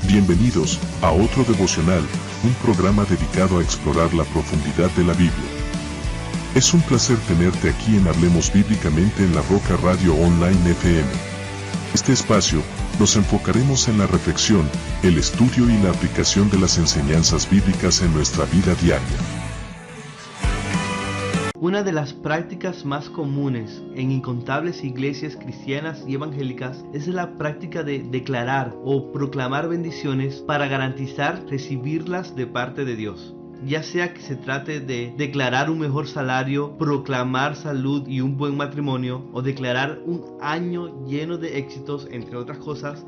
Bienvenidos a otro devocional, un programa dedicado a explorar la profundidad de la Biblia. Es un placer tenerte aquí en Hablemos Bíblicamente en La Roca Radio Online FM. Este espacio, nos enfocaremos en la reflexión, el estudio y la aplicación de las enseñanzas bíblicas en nuestra vida diaria. Una de las prácticas más comunes en incontables iglesias cristianas y evangélicas es la práctica de declarar o proclamar bendiciones para garantizar recibirlas de parte de Dios. Ya sea que se trate de declarar un mejor salario, proclamar salud y un buen matrimonio, o declarar un año lleno de éxitos, entre otras cosas,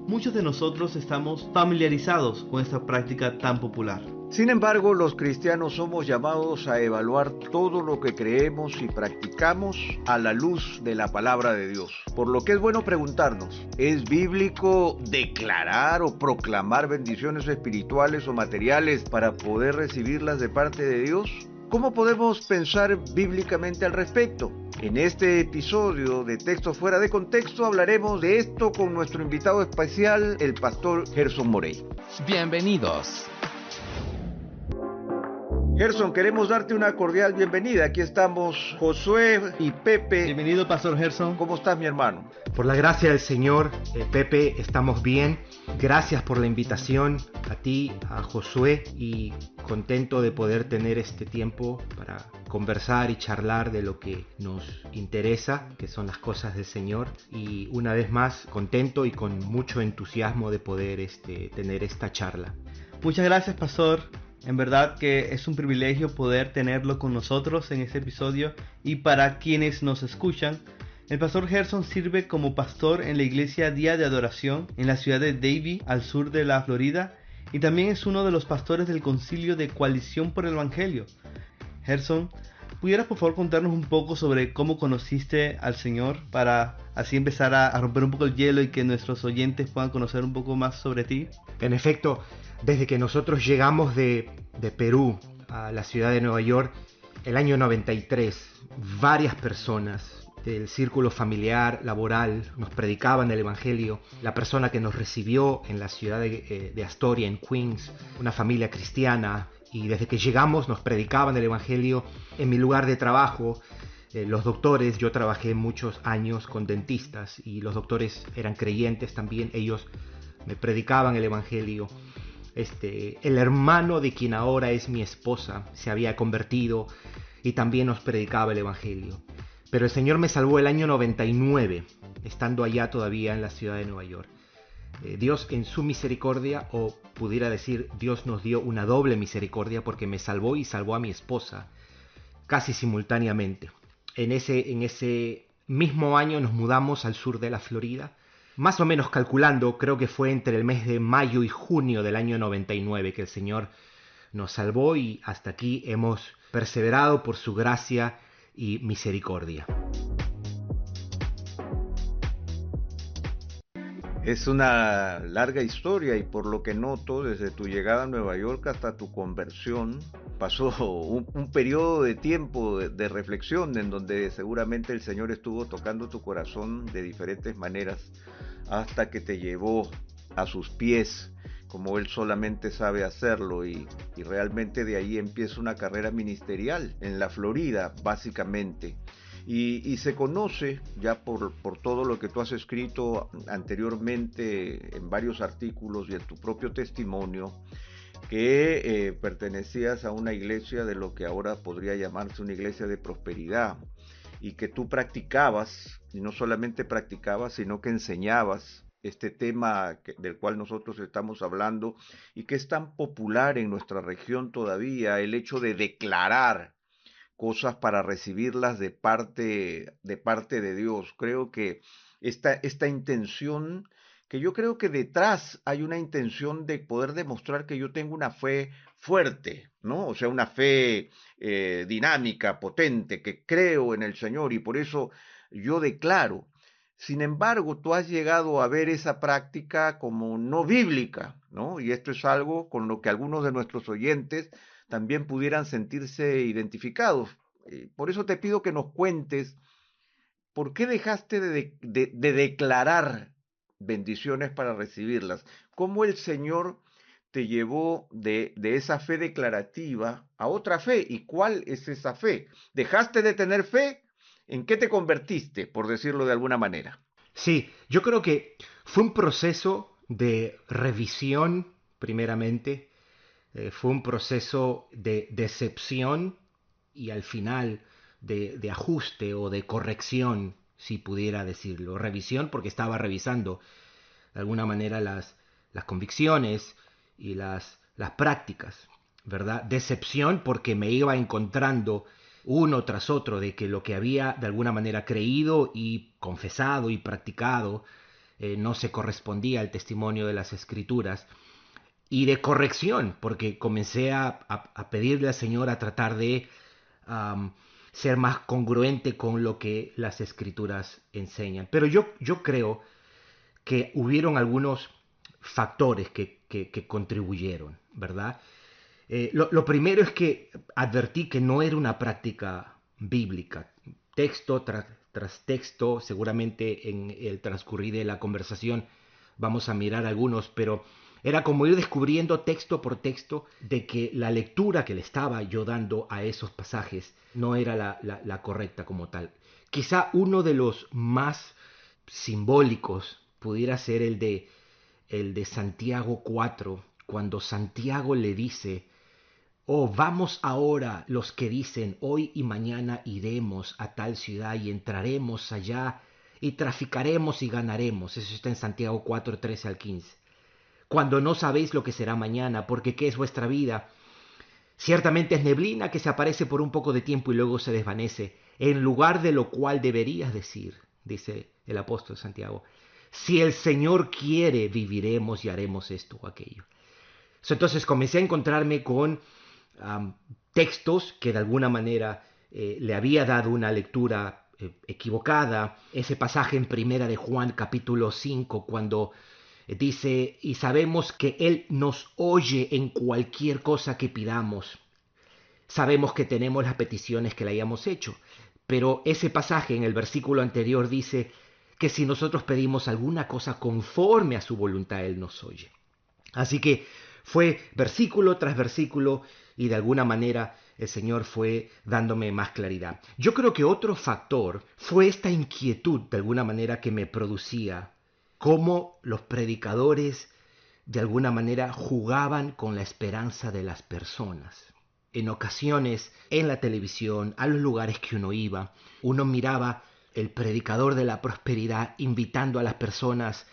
muchos de nosotros estamos familiarizados con esta práctica tan popular. Sin embargo, los cristianos somos llamados a evaluar todo lo que creemos y practicamos a la luz de la palabra de Dios. Por lo que es bueno preguntarnos, ¿es bíblico declarar o proclamar bendiciones espirituales o materiales para poder recibirlas de parte de Dios? ¿Cómo podemos pensar bíblicamente al respecto? En este episodio de Texto Fuera de Contexto hablaremos de esto con nuestro invitado especial, el pastor Gerson Morey. Bienvenidos. Gerson, queremos darte una cordial bienvenida. Aquí estamos Josué y Pepe. Bienvenido, pastor Gerson. ¿Cómo estás, mi hermano? Por la gracia del Señor, Pepe, estamos bien. Gracias por la invitación a ti, a Josué, y contento de poder tener este tiempo para conversar y charlar de lo que nos interesa, que son las cosas del Señor. Y una vez más, contento y con mucho entusiasmo de poder tener esta charla. Muchas gracias, pastor. En verdad que es un privilegio poder tenerlo con nosotros en este episodio. Y para quienes nos escuchan, el pastor Gerson sirve como pastor en la iglesia Día de Adoración en la ciudad de Davie, al sur de la Florida, y también es uno de los pastores del concilio de Coalición por el Evangelio. Gerson, ¿pudieras por favor contarnos un poco sobre cómo conociste al Señor para así empezar a romper un poco el hielo y que nuestros oyentes puedan conocer un poco más sobre ti? En efecto, desde que nosotros llegamos de Perú a la ciudad de Nueva York, el año 93, varias personas del círculo familiar, laboral, nos predicaban el Evangelio. La persona que nos recibió en la ciudad de Astoria, en Queens, una familia cristiana, y desde que llegamos nos predicaban el Evangelio. En mi lugar de trabajo, los doctores, yo trabajé muchos años con dentistas y los doctores eran creyentes también, ellos me predicaban el Evangelio. El hermano de quien ahora es mi esposa se había convertido y también nos predicaba el Evangelio. Pero el Señor me salvó el año 99, estando allá todavía en la ciudad de Nueva York. Dios en su misericordia, o pudiera decir, Dios nos dio una doble misericordia porque me salvó y salvó a mi esposa casi simultáneamente. En ese mismo año nos mudamos al sur de la Florida. Más o menos calculando, creo que fue entre el mes de mayo y junio del año 99 que el Señor nos salvó, y hasta aquí hemos perseverado por su gracia y misericordia. Es una larga historia y por lo que noto, desde tu llegada a Nueva York hasta tu conversión, pasó un periodo de tiempo de reflexión en donde seguramente el Señor estuvo tocando tu corazón de diferentes maneras hasta que te llevó a sus pies, como Él solamente sabe hacerlo, y realmente de ahí empieza una carrera ministerial en la Florida, básicamente. Y se conoce ya por todo lo que tú has escrito anteriormente en varios artículos y en tu propio testimonio, que pertenecías a una iglesia de lo que ahora podría llamarse una iglesia de prosperidad, y que tú practicabas, y no solamente practicabas, sino que enseñabas este tema del cual nosotros estamos hablando y que es tan popular en nuestra región todavía, el hecho de declarar cosas para recibirlas de parte de Dios. Creo que esta intención, que yo creo que detrás hay una intención de poder demostrar que yo tengo una fe fuerte, ¿no? O sea, una fe dinámica, potente, que creo en el Señor y por eso yo declaro. Sin embargo, tú has llegado a ver esa práctica como no bíblica, ¿no? Y esto es algo con lo que algunos de nuestros oyentes también pudieran sentirse identificados. Por eso te pido que nos cuentes por qué dejaste de declarar bendiciones para recibirlas. ¿Cómo el Señor te llevó de esa fe declarativa a otra fe? ¿Y cuál es esa fe? ¿Dejaste de tener fe? ¿En qué te convertiste, por decirlo de alguna manera? Sí, yo creo que fue un proceso de revisión, primeramente, fue un proceso de decepción y al final de ajuste o de corrección, si pudiera decirlo. Revisión porque estaba revisando de alguna manera las convicciones y las prácticas, ¿verdad? Decepción porque me iba encontrando uno tras otro de que lo que había de alguna manera creído y confesado y practicado no se correspondía al testimonio de las escrituras. Y de corrección, porque comencé a pedirle al Señor a tratar de ser más congruente con lo que las escrituras enseñan. Pero yo creo que hubieron algunos factores que contribuyeron, ¿verdad? Lo primero es que advertí que no era una práctica bíblica. Texto tras texto, seguramente en el transcurrir de la conversación vamos a mirar algunos, pero era como ir descubriendo texto por texto de que la lectura que le estaba yo dando a esos pasajes no era la correcta como tal. Quizá uno de los más simbólicos pudiera ser el de Santiago 4, cuando Santiago le dice: oh, vamos ahora los que dicen, hoy y mañana iremos a tal ciudad y entraremos allá y traficaremos y ganaremos. Eso está en Santiago 4, 13 al 15. Cuando no sabéis lo que será mañana, porque ¿qué es vuestra vida? Ciertamente es neblina que se aparece por un poco de tiempo y luego se desvanece, en lugar de lo cual deberías decir, dice el apóstol Santiago: si el Señor quiere, viviremos y haremos esto o aquello. Entonces comencé a encontrarme con textos que de alguna manera le había dado una lectura equivocada. Ese pasaje en Primera de Juan capítulo 5, cuando dice: y sabemos que Él nos oye en cualquier cosa que pidamos. Sabemos que tenemos las peticiones que le hayamos hecho. Pero ese pasaje en el versículo anterior dice que si nosotros pedimos alguna cosa conforme a su voluntad, Él nos oye. Así que fue versículo tras versículo y de alguna manera el Señor fue dándome más claridad. Yo creo que otro factor fue esta inquietud de alguna manera que me producía, cómo los predicadores de alguna manera jugaban con la esperanza de las personas. En ocasiones, en la televisión, a los lugares que uno iba, uno miraba el predicador de la prosperidad invitando a las personas: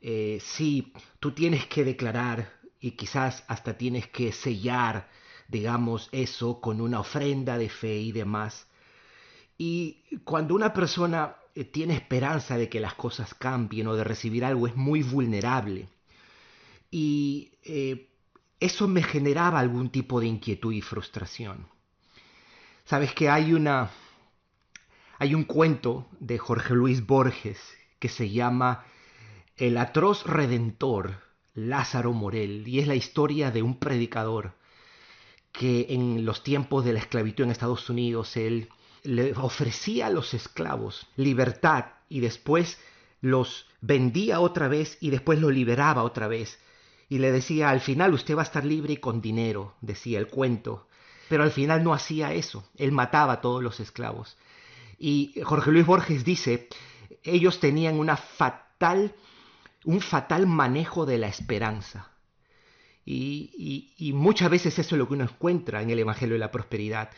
sí, tú tienes que declarar y quizás hasta tienes que sellar, digamos, eso con una ofrenda de fe y demás. Y cuando una persona tiene esperanza de que las cosas cambien o de recibir algo, es muy vulnerable. Y eso me generaba algún tipo de inquietud y frustración. Sabes que hay un cuento de Jorge Luis Borges que se llama El atroz redentor Lázaro Morel, y es la historia de un predicador que en los tiempos de la esclavitud en Estados Unidos él le ofrecía a los esclavos libertad y después los vendía otra vez y después los liberaba otra vez. Y le decía: al final usted va a estar libre y con dinero, decía el cuento. Pero al final no hacía eso, él mataba a todos los esclavos. Y Jorge Luis Borges dice: ellos tenían un fatal manejo de la esperanza. Y muchas veces eso es lo que uno encuentra en el Evangelio de la Prosperidad.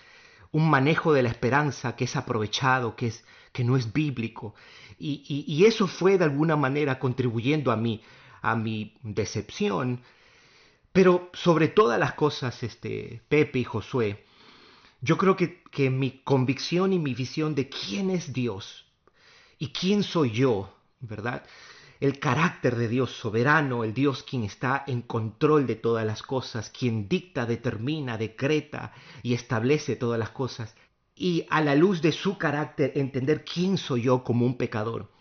Un manejo de la esperanza que es aprovechado, que no es bíblico. Y eso fue de alguna manera contribuyendo a mi decepción. Pero sobre todas las cosas, Pepe y Josué, yo creo que mi convicción y mi visión de quién es Dios y quién soy yo, ¿verdad? El carácter de Dios soberano, el Dios quien está en control de todas las cosas, quien dicta, determina, decreta y establece todas las cosas. Y a la luz de su carácter, entender quién soy yo como un pecador.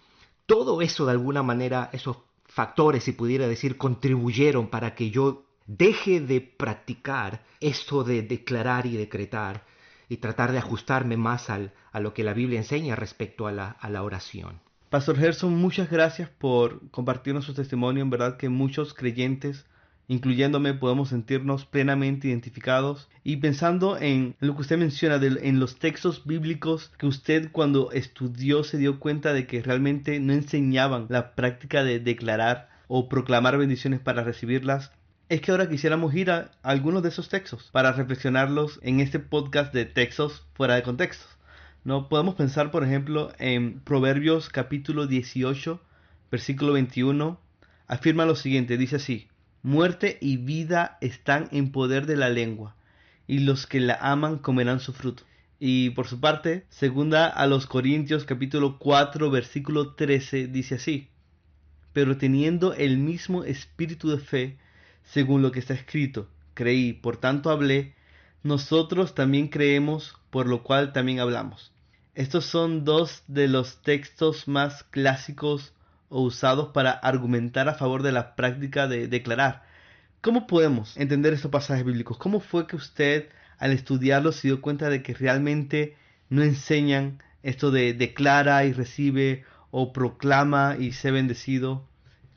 Todo eso de alguna manera, esos factores, si pudiera decir, contribuyeron para que yo deje de practicar esto de declarar y decretar y tratar de ajustarme más a lo que la Biblia enseña respecto a la oración. Pastor Gerson, muchas gracias por compartirnos su testimonio. En verdad que muchos creyentes, incluyéndome, podemos sentirnos plenamente identificados. Y pensando en lo que usted menciona, en los textos bíblicos que usted cuando estudió se dio cuenta de que realmente no enseñaban la práctica de declarar o proclamar bendiciones para recibirlas. Es que ahora quisiéramos ir a algunos de esos textos para reflexionarlos en este podcast de textos fuera de contexto. No podemos pensar, por ejemplo, en Proverbios capítulo 18, versículo 21. Afirma lo siguiente, dice así: muerte y vida están en poder de la lengua, y los que la aman comerán su fruto. Y por su parte, segunda a los Corintios capítulo 4, versículo 13, dice así: pero teniendo el mismo espíritu de fe, según lo que está escrito, creí, por tanto hablé, nosotros también creemos, por lo cual también hablamos. Estos son dos de los textos más clásicos o usados para argumentar a favor de la práctica de declarar. ¿Cómo podemos entender estos pasajes bíblicos? ¿Cómo fue que usted, al estudiarlos, se dio cuenta de que realmente no enseñan esto de declara y recibe o proclama y sé bendecido?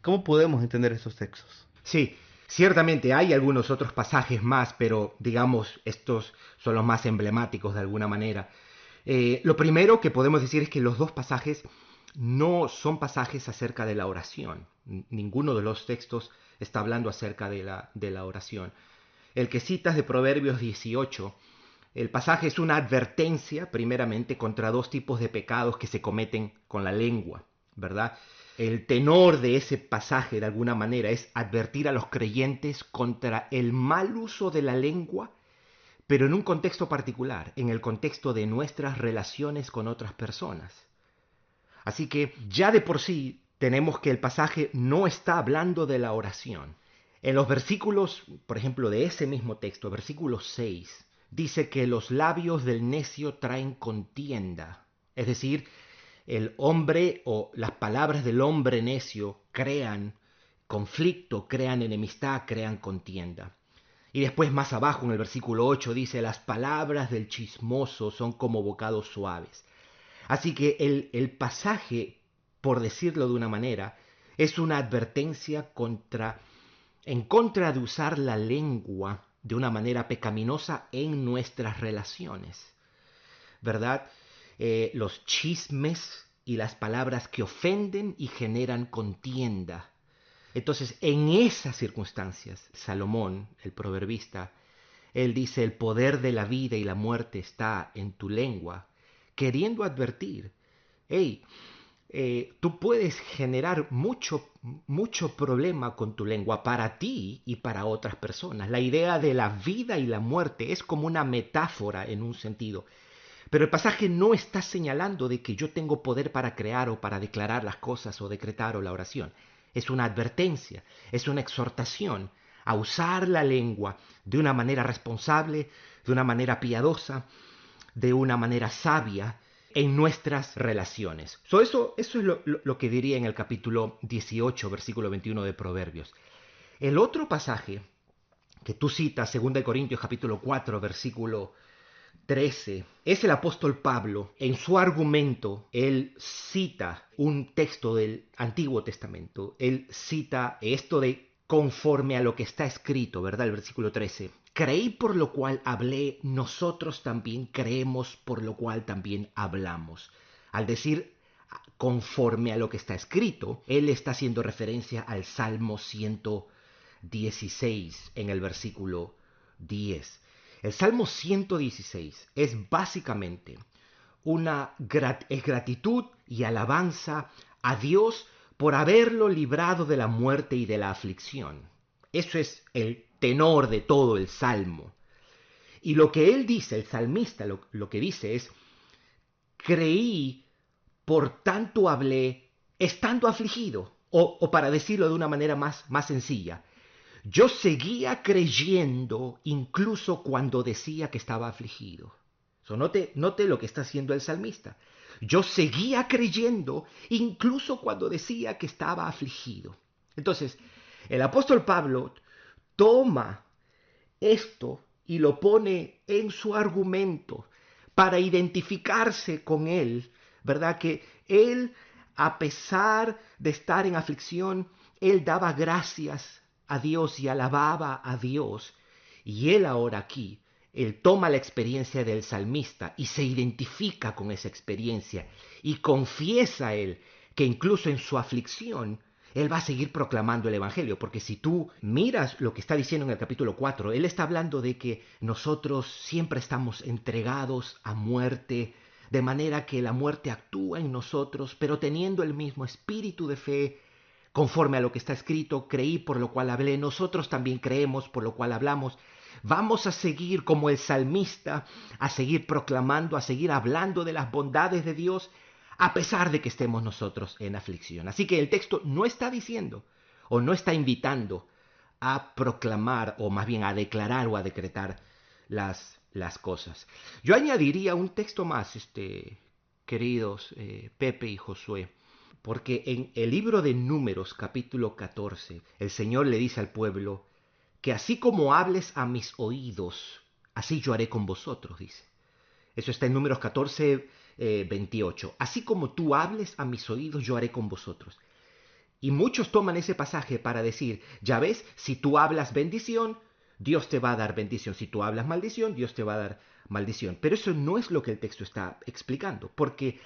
¿Cómo podemos entender estos textos? Sí, ciertamente hay algunos otros pasajes más, pero digamos, estos son los más emblemáticos de alguna manera. Lo primero que podemos decir es que los dos pasajes no son pasajes acerca de la oración. Ninguno de los textos está hablando acerca de la oración. El que citas de Proverbios 18, el pasaje es una advertencia, primeramente, contra dos tipos de pecados que se cometen con la lengua, ¿verdad? El tenor de ese pasaje, de alguna manera, es advertir a los creyentes contra el mal uso de la lengua, pero en un contexto particular, en el contexto de nuestras relaciones con otras personas. Así que ya de por sí tenemos que el pasaje no está hablando de la oración. En los versículos, por ejemplo, de ese mismo texto, versículo 6, dice que los labios del necio traen contienda. Es decir, el hombre o las palabras del hombre necio crean conflicto, crean enemistad, crean contienda. Y después más abajo en el versículo 8 dice, las palabras del chismoso son como bocados suaves. Así que el pasaje, por decirlo de una manera, es una advertencia en contra de usar la lengua de una manera pecaminosa en nuestras relaciones, ¿verdad? Los chismes y las palabras que ofenden y generan contienda. Entonces, en esas circunstancias, Salomón, el proverbista, él dice, el poder de la vida y la muerte está en tu lengua, queriendo advertir, hey, tú puedes generar mucho problema con tu lengua para ti y para otras personas. La idea de la vida y la muerte es como una metáfora en un sentido. Pero el pasaje no está señalando de que yo tengo poder para crear o para declarar las cosas o decretar o la oración. Es una advertencia, es una exhortación a usar la lengua de una manera responsable, de una manera piadosa, de una manera sabia en nuestras relaciones. Eso es lo que diría en el capítulo 18, versículo 21 de Proverbios. El otro pasaje que tú citas, 2 Corintios capítulo 4, versículo 13, es el apóstol Pablo. En su argumento, él cita un texto del Antiguo Testamento. Él cita esto de conforme a lo que está escrito, ¿verdad? El versículo 13. Creí por lo cual hablé, nosotros también creemos por lo cual también hablamos. Al decir conforme a lo que está escrito, él está haciendo referencia al Salmo 116 en el versículo 10. El Salmo 116 es básicamente es gratitud y alabanza a Dios por haberlo librado de la muerte y de la aflicción. Eso es el tenor de todo el Salmo. Y lo que él dice, el salmista, lo que dice es, creí, por tanto hablé, estando afligido. O para decirlo de una manera más sencilla, yo seguía creyendo incluso cuando decía que estaba afligido. Note lo que está haciendo el salmista. Yo seguía creyendo incluso cuando decía que estaba afligido. Entonces, el apóstol Pablo toma esto y lo pone en su argumento para identificarse con él, ¿verdad? Que él A pesar de estar en aflicción, él daba gracias a Dios y alababa a Dios. Y él ahora aquí, él toma la experiencia del salmista y se identifica con esa experiencia y confiesa él que incluso en su aflicción, él va a seguir proclamando el Evangelio, porque si tú miras lo que está diciendo en el capítulo 4, él está hablando de que nosotros siempre estamos entregados a muerte, de manera que la muerte actúa en nosotros, pero teniendo el mismo espíritu de fe, conforme a lo que está escrito, creí por lo cual hablé, nosotros también creemos por lo cual hablamos. Vamos a seguir como el salmista, a seguir proclamando, a seguir hablando de las bondades de Dios, a pesar de que estemos nosotros en aflicción. Así que el texto no está diciendo o no está invitando a proclamar o más bien a declarar o a decretar las cosas. Yo añadiría un texto más, queridos Pepe y Josué, porque en el libro de Números capítulo 14 el Señor le dice al pueblo que así como hables a mis oídos, así yo haré con vosotros, dice. Eso está en Números 14, 28. Así como tú hables a mis oídos, yo haré con vosotros. Y muchos toman ese pasaje para decir, ya ves, si tú hablas bendición, Dios te va a dar bendición. Si tú hablas maldición, Dios te va a dar maldición. Pero eso no es lo que el texto está explicando, porque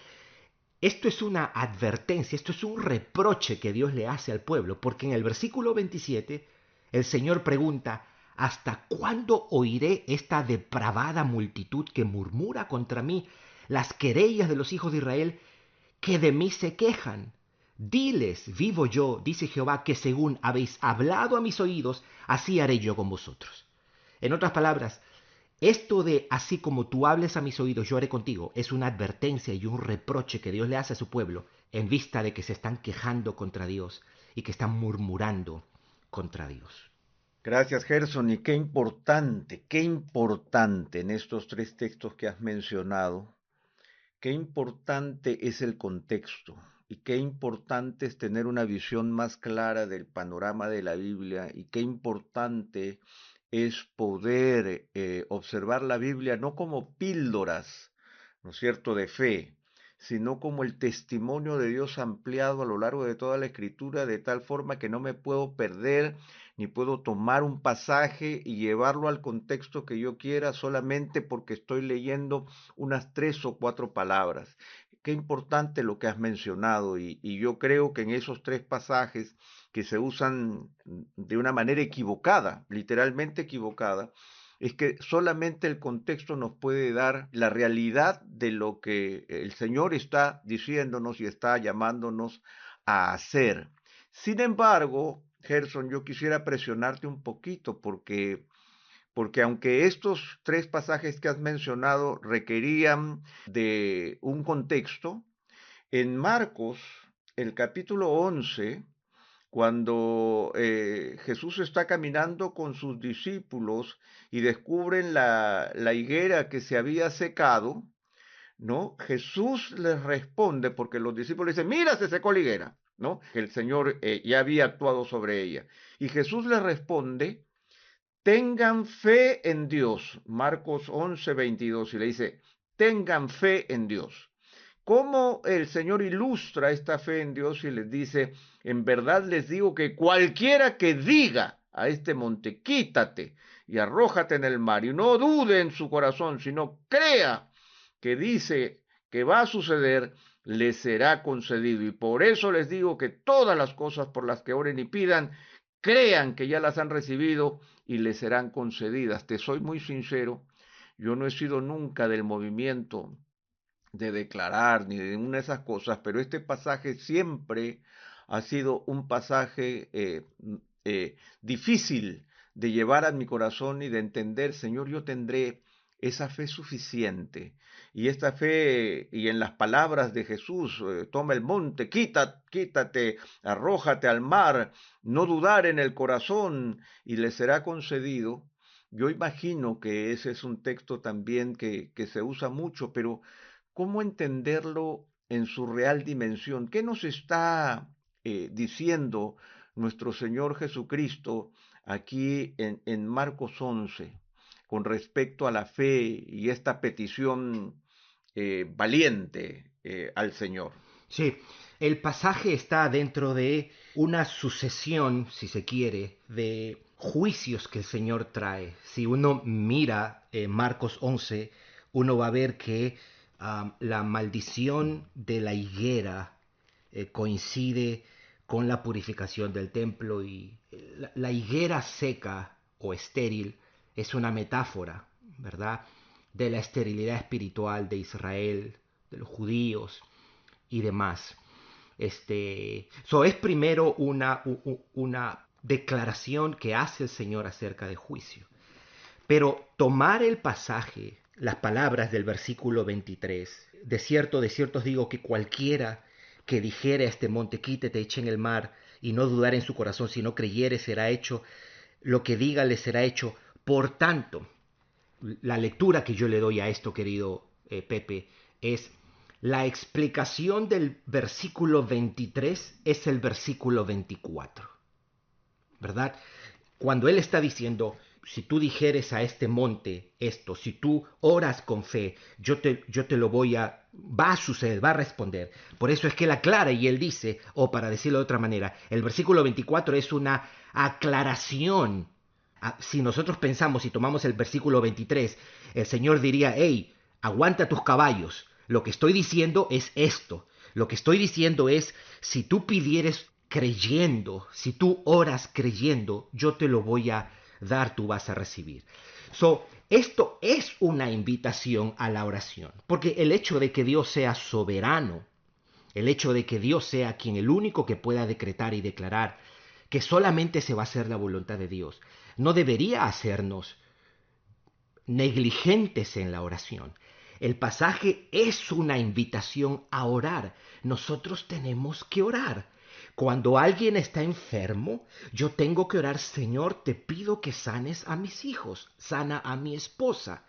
esto es una advertencia, esto es un reproche que Dios le hace al pueblo, porque en el versículo 27 el Señor pregunta, ¿hasta cuándo oiré esta depravada multitud que murmura contra mí las querellas de los hijos de Israel que de mí se quejan? Diles, vivo yo, dice Jehová, que según habéis hablado a mis oídos, así haré yo con vosotros. En otras palabras, esto de así como tú hables a mis oídos, yo haré contigo, es una advertencia y un reproche que Dios le hace a su pueblo en vista de que se están quejando contra Dios y que están murmurando contra Dios. Gracias, Gerson. Y qué importante en estos tres textos que has mencionado, qué importante es el contexto y qué importante es tener una visión más clara del panorama de la Biblia y qué importante es poder observar la Biblia no como píldoras, ¿no es cierto?, de fe, sino como el testimonio de Dios ampliado a lo largo de toda la Escritura, de tal forma que no me puedo perder ni puedo tomar un pasaje y llevarlo al contexto que yo quiera solamente porque estoy leyendo unas 3 o 4 palabras. Qué importante lo que has mencionado y yo creo que en esos 3 pasajes que se usan de una manera equivocada, literalmente equivocada, es que solamente el contexto nos puede dar la realidad de lo que el Señor está diciéndonos y está llamándonos a hacer. Sin embargo, Gerson, yo quisiera presionarte un poquito porque aunque estos 3 pasajes que has mencionado requerían de un contexto, en Marcos, el capítulo 11, cuando Jesús está caminando con sus discípulos y descubren la higuera que se había secado, ¿no? Jesús les responde, porque los discípulos dicen, mira, se secó la higuera, ¿no? Que el Señor ya había actuado sobre ella. Y Jesús les responde, tengan fe en Dios. Marcos 11, 22, y le dice, tengan fe en Dios. ¿Cómo el Señor ilustra esta fe en Dios y les dice, en verdad les digo que cualquiera que diga a este monte, quítate y arrójate en el mar, y no dude en su corazón, sino crea que dice que va a suceder, le será concedido? Y por eso les digo que todas las cosas por las que oren y pidan, crean que ya las han recibido y les serán concedidas. Te soy muy sincero, yo no he sido nunca del movimiento de declarar ni de una de esas cosas, pero este pasaje siempre ha sido un pasaje difícil de llevar a mi corazón y de entender. Señor, yo tendré esa fe suficiente. Y esta fe, y en las palabras de Jesús, toma el monte, quítate, arrójate al mar, no dudar en el corazón y le será concedido. Yo imagino que ese es un texto también que se usa mucho, pero ¿cómo entenderlo en su real dimensión? ¿Qué nos está diciendo nuestro Señor Jesucristo aquí en Marcos 11 con respecto a la fe y esta petición valiente al Señor? Sí, el pasaje está dentro de una sucesión, si se quiere, de juicios que el Señor trae. Si uno mira Marcos 11, uno va a ver que la maldición de la higuera coincide con la purificación del templo y la higuera seca o estéril es una metáfora, ¿verdad? De la esterilidad espiritual de Israel, de los judíos y demás. Es primero una declaración que hace el Señor acerca de juicio. Pero tomar el pasaje, las palabras del versículo 23, de cierto os digo que cualquiera que dijere a este monte, quítate, eche en el mar, y no dudar en su corazón, si no creyere, será hecho, lo que diga le será hecho. Por tanto, la lectura que yo le doy a esto, querido Pepe, es la explicación del versículo 23 es el versículo 24, ¿verdad? Cuando él está diciendo, si tú dijeres a este monte esto, si tú oras con fe, yo te lo va a suceder, va a responder. Por eso es que él aclara y él dice, o para decirlo de otra manera, el versículo 24 es una aclaración. Si nosotros pensamos y tomamos el versículo 23, el Señor diría, hey, aguanta tus caballos. Lo que estoy diciendo es esto. Lo que estoy diciendo es, si tú pidieres creyendo, si tú oras creyendo, yo te lo voy a dar, tú vas a recibir. Esto es una invitación a la oración, porque el hecho de que Dios sea soberano, el hecho de que Dios sea quien el único que pueda decretar y declarar que solamente se va a hacer la voluntad de Dios, no debería hacernos negligentes en la oración. El pasaje es una invitación a orar. Nosotros tenemos que orar. Cuando alguien está enfermo, yo tengo que orar, Señor, te pido que sanes a mis hijos, sana a mi esposa.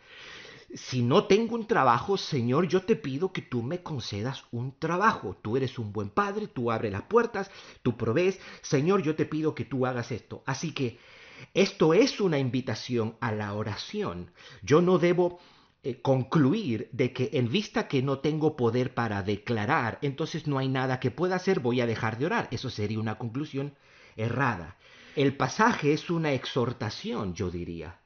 Si no tengo un trabajo, Señor, yo te pido que tú me concedas un trabajo. Tú eres un buen padre, tú abres las puertas, tú provees. Señor, yo te pido que tú hagas esto. Así que esto es una invitación a la oración. Yo no debo concluir de que en vista que no tengo poder para declarar, entonces no hay nada que pueda hacer, voy a dejar de orar. Eso sería una conclusión errada. El pasaje es una exhortación, yo diría,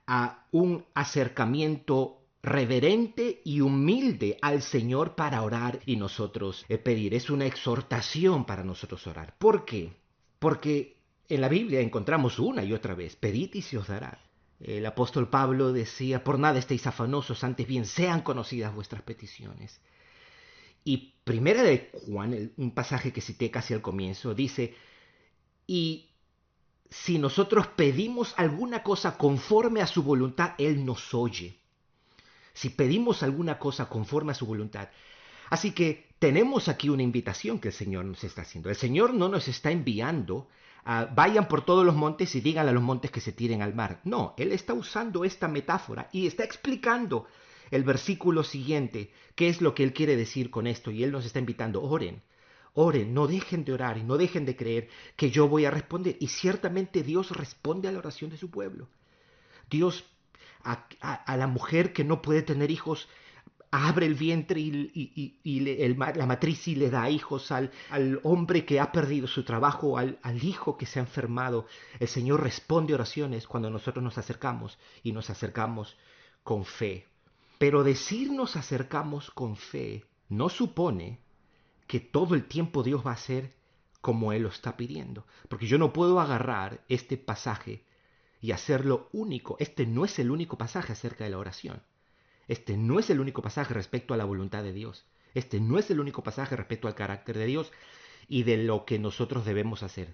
a un acercamiento reverente y humilde al Señor para orar y nosotros pedir. Es una exhortación para nosotros orar. ¿Por qué? Porque en la Biblia encontramos una y otra vez, pedid y se os dará. El apóstol Pablo decía, por nada estéis afanosos, antes bien sean conocidas vuestras peticiones. Y primera de Juan, un pasaje que cité casi al comienzo, dice, y si nosotros pedimos alguna cosa conforme a su voluntad, Él nos oye. Si pedimos alguna cosa conforme a su voluntad. Así que tenemos aquí una invitación que el Señor nos está haciendo. El Señor no nos está enviando vayan por todos los montes y díganle a los montes que se tiren al mar. No, Él está usando esta metáfora y está explicando el versículo siguiente, qué es lo que Él quiere decir con esto. Y Él nos está invitando, oren, oren, no dejen de orar y no dejen de creer que yo voy a responder. Y ciertamente Dios responde a la oración de su pueblo. Dios a la mujer que no puede tener hijos, abre el vientre la matriz y le da hijos al hombre que ha perdido su trabajo, al hijo que se ha enfermado. El Señor responde oraciones cuando nosotros nos acercamos y nos acercamos con fe. Pero decir nos acercamos con fe no supone que todo el tiempo Dios va a hacer como Él lo está pidiendo. Porque yo no puedo agarrar este pasaje y hacerlo único. Este no es el único pasaje acerca de la oración. Este no es el único pasaje respecto a la voluntad de Dios. Este no es el único pasaje respecto al carácter de Dios y de lo que nosotros debemos hacer.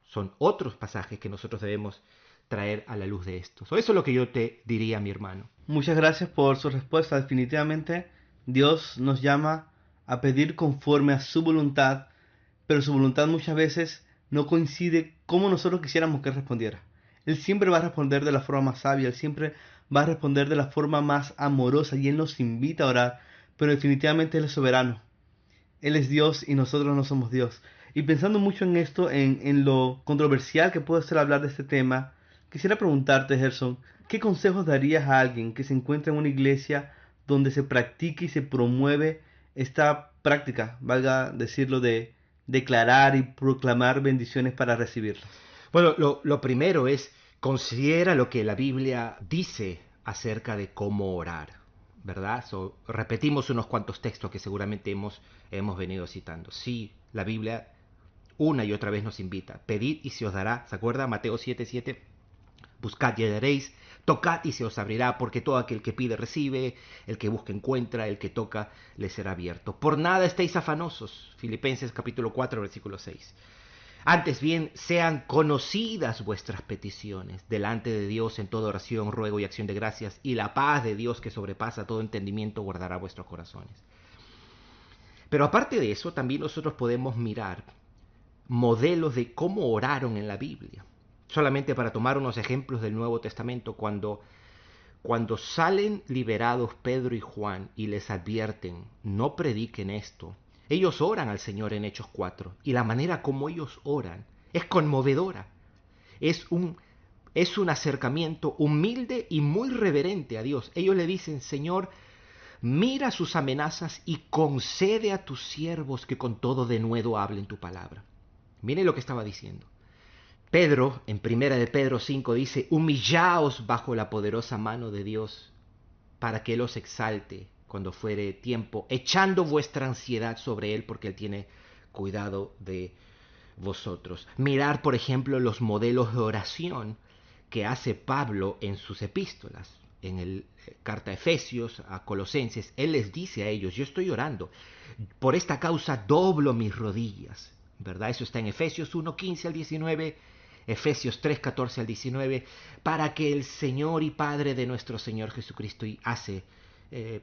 Son otros pasajes que nosotros debemos traer a la luz de esto. Eso es lo que yo te diría, mi hermano. Muchas gracias por su respuesta. Definitivamente Dios nos llama a pedir conforme a su voluntad, pero su voluntad muchas veces no coincide como nosotros quisiéramos que respondiera. Él siempre va a responder de la forma más sabia, Él siempre va a responder de la forma más amorosa y Él nos invita a orar, pero definitivamente Él es soberano. Él es Dios y nosotros no somos Dios. Y pensando mucho en esto, en lo controversial que puede ser hablar de este tema, quisiera preguntarte, Gerson, ¿qué consejos darías a alguien que se encuentra en una iglesia donde se practica y se promueve esta práctica, valga decirlo, de declarar y proclamar bendiciones para recibirlas? Bueno, lo primero es, considera lo que la Biblia dice acerca de cómo orar, ¿verdad? Repetimos unos cuantos textos que seguramente hemos venido citando. Sí, la Biblia una y otra vez nos invita: pedid y se os dará. ¿Se acuerda? Mateo 7:7. Buscad y hallaréis, tocad y se os abrirá, porque todo aquel que pide recibe, el que busca encuentra, el que toca le será abierto. Por nada estéis afanosos. Filipenses capítulo 4, versículo 6. Antes bien, sean conocidas vuestras peticiones delante de Dios en toda oración, ruego y acción de gracias, y la paz de Dios que sobrepasa todo entendimiento guardará vuestros corazones. Pero aparte de eso, también nosotros podemos mirar modelos de cómo oraron en la Biblia. Solamente para tomar unos ejemplos del Nuevo Testamento, cuando salen liberados Pedro y Juan y les advierten, no prediquen esto, ellos oran al Señor en Hechos 4, y la manera como ellos oran es conmovedora. Es un acercamiento humilde y muy reverente a Dios. Ellos le dicen: Señor, mira sus amenazas y concede a tus siervos que con todo denuedo hablen tu palabra. Miren lo que estaba diciendo. Pedro, en 1 de Pedro 5, dice: humillaos bajo la poderosa mano de Dios, para que Él os exalte cuando fuere tiempo, echando vuestra ansiedad sobre Él, porque Él tiene cuidado de vosotros. Mirar, por ejemplo, los modelos de oración que hace Pablo en sus epístolas. En el carta a Efesios, a Colosenses, él les dice a ellos: yo estoy orando, por esta causa doblo mis rodillas, ¿verdad? Eso está en Efesios 1, 15 al 19, Efesios 3, 14 al 19, para que el Señor y Padre de nuestro Señor Jesucristo hace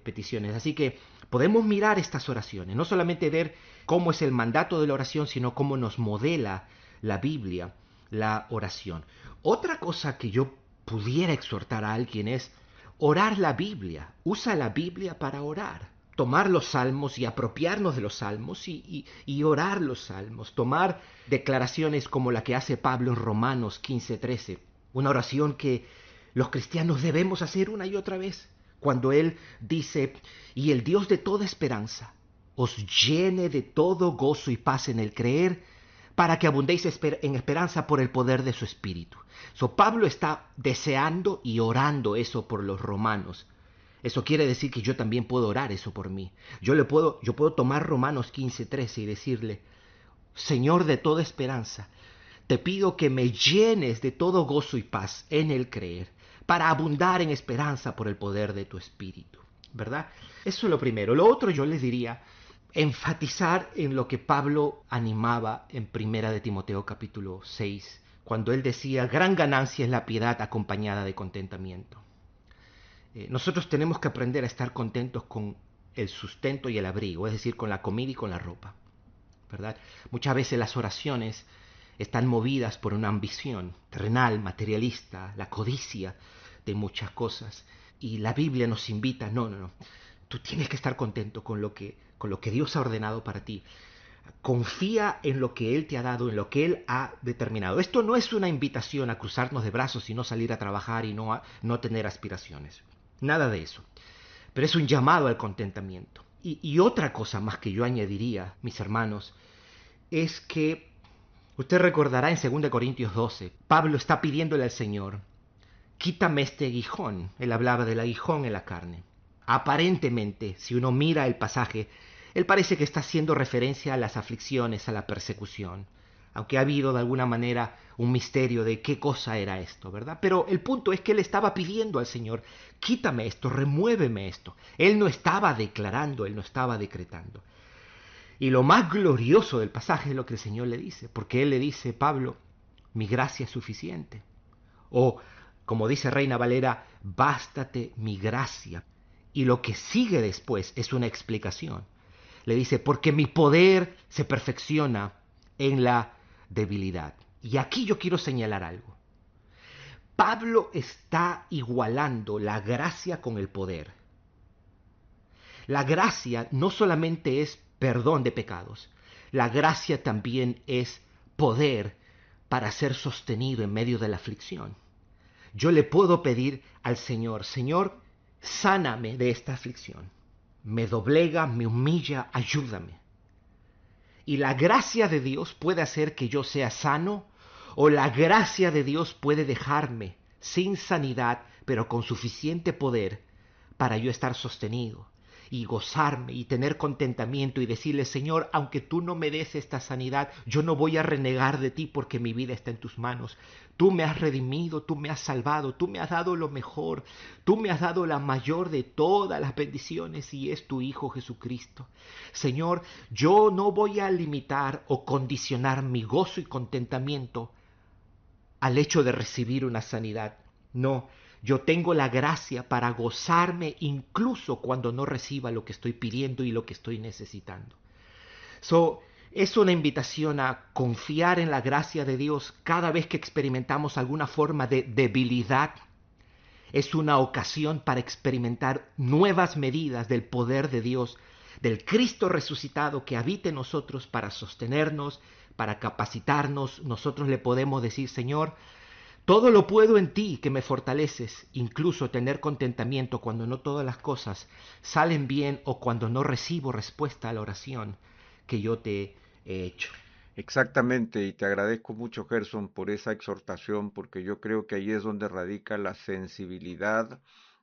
peticiones. Así que podemos mirar estas oraciones, no solamente ver cómo es el mandato de la oración, sino cómo nos modela la Biblia la oración. Otra cosa que yo pudiera exhortar a alguien es orar la Biblia. Usa la Biblia para orar. Tomar los salmos y apropiarnos de los salmos y orar los salmos. Tomar declaraciones como la que hace Pablo en Romanos 15:13. Una oración que los cristianos debemos hacer una y otra vez. Cuando él dice: y el Dios de toda esperanza os llene de todo gozo y paz en el creer, para que abundéis en esperanza por el poder de su Espíritu. Pablo está deseando y orando eso por los romanos. Eso quiere decir que yo también puedo orar eso por mí. Yo puedo tomar Romanos 15:13 y decirle: Señor de toda esperanza, te pido que me llenes de todo gozo y paz en el creer, para abundar en esperanza por el poder de tu Espíritu, ¿verdad? Eso es lo primero. Lo otro, yo les diría, enfatizar en lo que Pablo animaba en 1 de Timoteo capítulo 6, cuando él decía: gran ganancia es la piedad acompañada de contentamiento. Nosotros tenemos que aprender a estar contentos con el sustento y el abrigo, es decir, con la comida y con la ropa, ¿verdad? Muchas veces las oraciones están movidas por una ambición terrenal, materialista, la codicia de muchas cosas. Y la Biblia nos invita: no. Tú tienes que estar contento con lo que Dios ha ordenado para ti. Confía en lo que Él te ha dado, en lo que Él ha determinado. Esto no es una invitación a cruzarnos de brazos y no salir a trabajar y no tener aspiraciones. Nada de eso. Pero es un llamado al contentamiento. Y otra cosa más que yo añadiría, mis hermanos, es que usted recordará en 2 Corintios 12, Pablo está pidiéndole al Señor: quítame este aguijón. Él hablaba del aguijón en la carne. Aparentemente, si uno mira el pasaje, él parece que está haciendo referencia a las aflicciones, a la persecución, aunque ha habido de alguna manera un misterio de qué cosa era esto, ¿verdad? Pero el punto es que él estaba pidiendo al Señor: quítame esto, remuéveme esto. Él no estaba declarando, él no estaba decretando. Y lo más glorioso del pasaje es lo que el Señor le dice, porque Él le dice: Pablo, mi gracia es suficiente. O, como dice Reina Valera, bástate mi gracia. Y lo que sigue después es una explicación. Le dice: porque mi poder se perfecciona en la debilidad. Y aquí yo quiero señalar algo. Pablo está igualando la gracia con el poder. La gracia no solamente es perdón de pecados, la gracia también es poder para ser sostenido en medio de la aflicción. Yo le puedo pedir al Señor: Señor, sáname de esta aflicción, me doblega, me humilla, ayúdame. Y la gracia de Dios puede hacer que yo sea sano, o la gracia de Dios puede dejarme sin sanidad, pero con suficiente poder para yo estar sostenido y gozarme y tener contentamiento y decirle, Señor, aunque tú no me des esta sanidad, yo no voy a renegar de ti porque mi vida está en tus manos. Tú me has redimido, tú me has salvado, tú me has dado lo mejor, tú me has dado la mayor de todas las bendiciones y es tu Hijo Jesucristo. Señor, yo no voy a limitar o condicionar mi gozo y contentamiento al hecho de recibir una sanidad. No, yo tengo la gracia para gozarme incluso cuando no reciba lo que estoy pidiendo y lo que estoy necesitando. Es una invitación a confiar en la gracia de Dios cada vez que experimentamos alguna forma de debilidad. Es una ocasión para experimentar nuevas medidas del poder de Dios, del Cristo resucitado que habita en nosotros para sostenernos, para capacitarnos. Nosotros le podemos decir, Señor, todo lo puedo en ti que me fortaleces, incluso tener contentamiento cuando no todas las cosas salen bien o cuando no recibo respuesta a la oración que yo te he hecho. Exactamente, y te agradezco mucho, Gerson, por esa exhortación, porque yo creo que ahí es donde radica la sensibilidad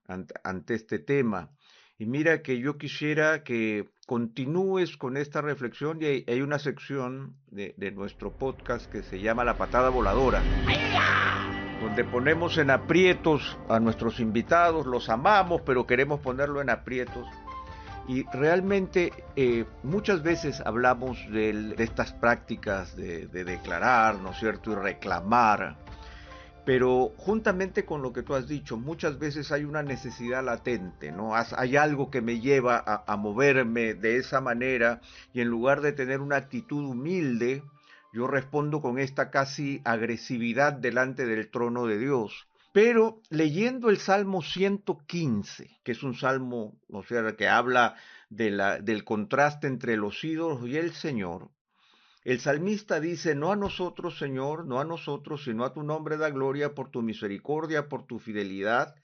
ante este tema. Y mira que yo quisiera que continúes con esta reflexión y hay una sección de nuestro podcast que se llama La Patada Voladora, donde ponemos en aprietos a nuestros invitados, los amamos, pero queremos ponerlo en aprietos. Y realmente muchas veces hablamos de estas prácticas de declarar, ¿no es cierto?, y reclamar, pero juntamente con lo que tú has dicho, muchas veces hay una necesidad latente, ¿no? Hay algo que me lleva a moverme de esa manera y en lugar de tener una actitud humilde, yo respondo con esta casi agresividad delante del trono de Dios. Pero leyendo el Salmo 115, que es un salmo, o sea, que habla del contraste entre los ídolos y el Señor, el salmista dice, no a nosotros, Señor, no a nosotros, sino a tu nombre da gloria por tu misericordia, por tu fidelidad.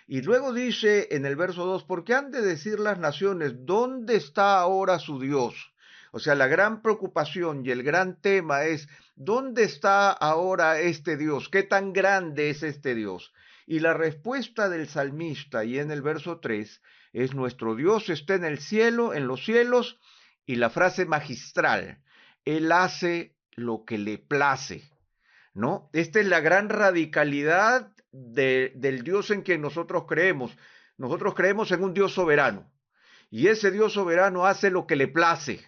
Y luego dice en el verso 2, ¿por qué han de decir las naciones, ¿dónde está ahora su Dios? O sea, la gran preocupación y el gran tema es, ¿dónde está ahora este Dios? ¿Qué tan grande es este Dios? Y la respuesta del salmista, y en el verso 3, es nuestro Dios está en el cielo, en los cielos, y la frase magistral, Él hace lo que le place, ¿no? Esta es la gran radicalidad del Dios en quien nosotros creemos. Nosotros creemos en un Dios soberano, y ese Dios soberano hace lo que le place,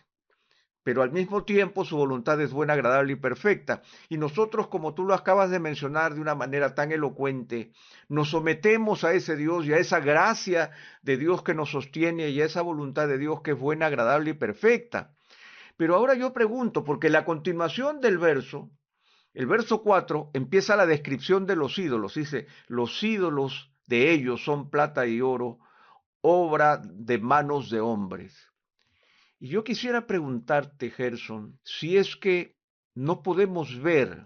pero al mismo tiempo su voluntad es buena, agradable y perfecta. Y nosotros, como tú lo acabas de mencionar de una manera tan elocuente, nos sometemos a ese Dios y a esa gracia de Dios que nos sostiene y a esa voluntad de Dios que es buena, agradable y perfecta. Pero ahora yo pregunto, porque la continuación del verso, el verso 4, empieza la descripción de los ídolos. Dice, los ídolos de ellos son plata y oro, obra de manos de hombres. Y yo quisiera preguntarte, Gerson, si es que no podemos ver